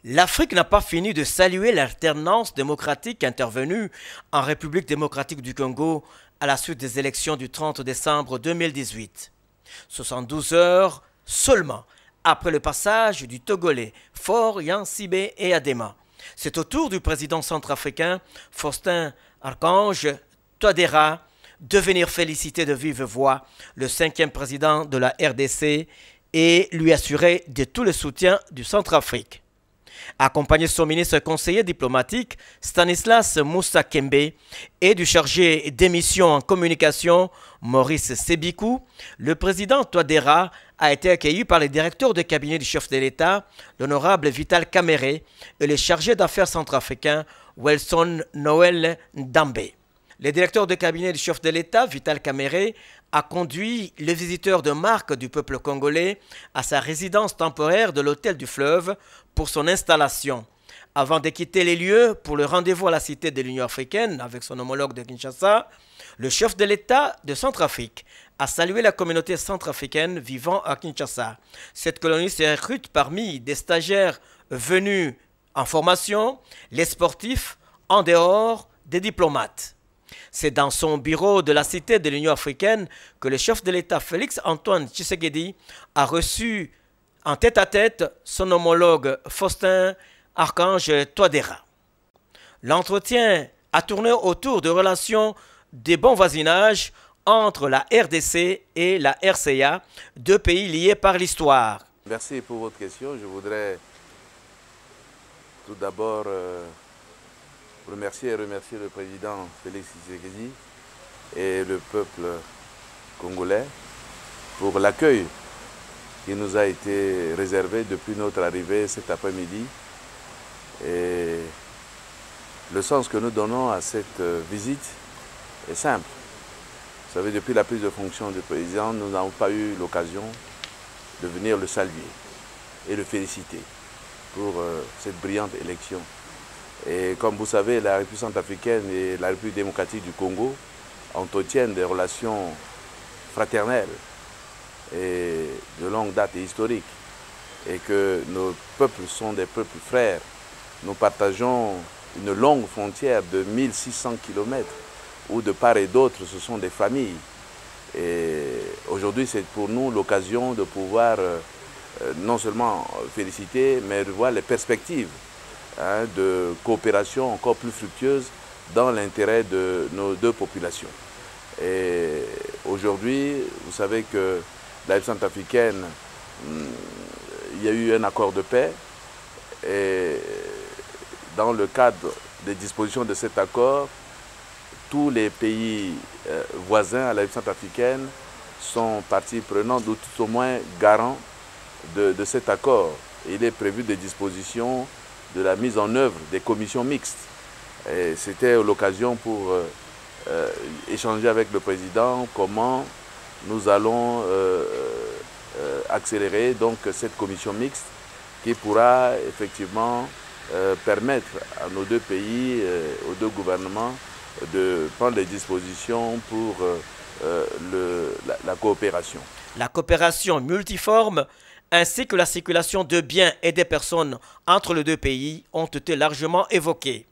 L'Afrique n'a pas fini de saluer l'alternance démocratique intervenue en République démocratique du Congo à la suite des élections du 30 décembre 2018. 72 heures seulement après le passage du Togolais Faure Gnassingbe Eyadema. C'est au tour du président centrafricain Faustin Archange Touadéra de venir féliciter de vive voix le 5e président de la RDC et lui assurer de tout le soutien du Centrafrique. Accompagné de son ministre conseiller diplomatique Stanislas Moussa Kembe et du chargé des missions en communication Maurice Sébikou, le président Touadéra a été accueilli par les directeurs de cabinet du chef de l'État, l'honorable Vital Kamerhe, et le chargé d'affaires centrafricain Welson Noël Ndambe. Le directeur de cabinet du chef de l'État, Vital Kamerhe, a conduit le visiteur de marque du peuple congolais à sa résidence temporaire de l'Hôtel du Fleuve pour son installation. Avant de quitter les lieux pour le rendez-vous à la Cité de l'Union africaine avec son homologue de Kinshasa, le chef de l'État de Centrafrique a salué la communauté centrafricaine vivant à Kinshasa. Cette colonie se recrute parmi des stagiaires venus en formation, les sportifs, en dehors des diplomates. C'est dans son bureau de la Cité de l'Union africaine que le chef de l'État Félix Antoine Tshisekedi a reçu en tête-à-tête son homologue Faustin Archange Touadéra. L'entretien a tourné autour de relations de bon voisinage entre la RDC et la RCA, deux pays liés par l'histoire. Merci pour votre question. Je voudrais tout d'abord remercier le président Félix Tshisekedi et le peuple congolais pour l'accueil qui nous a été réservé depuis notre arrivée cet après-midi. Et le sens que nous donnons à cette visite est simple. Vous savez, depuis la prise de fonction du président, nous n'avons pas eu l'occasion de venir le saluer et le féliciter pour cette brillante élection. Et comme vous savez, la République centrafricaine et la République démocratique du Congo entretiennent des relations fraternelles et de longue date et historiques. Et que nos peuples sont des peuples frères. Nous partageons une longue frontière de 1600 km où de part et d'autre, ce sont des familles. Et aujourd'hui, c'est pour nous l'occasion de pouvoir non seulement féliciter, mais de voir les perspectives de coopération encore plus fructueuse dans l'intérêt de nos deux populations. Et aujourd'hui, vous savez que la République centrafricaine, il y a eu un accord de paix et dans le cadre des dispositions de cet accord, tous les pays voisins à la République centrafricaine sont partie prenante ou tout au moins garants de cet accord. Il est prévu des dispositions de la mise en œuvre des commissions mixtes. C'était l'occasion pour échanger avec le président comment nous allons accélérer donc cette commission mixte qui pourra effectivement permettre à nos deux pays, aux deux gouvernements, de prendre les dispositions pour la coopération. La coopération multiforme ainsi que la circulation de biens et des personnes entre les deux pays ont été largement évoquées.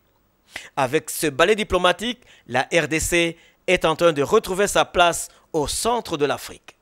Avec ce balai diplomatique, la RDC est en train de retrouver sa place au centre de l'Afrique.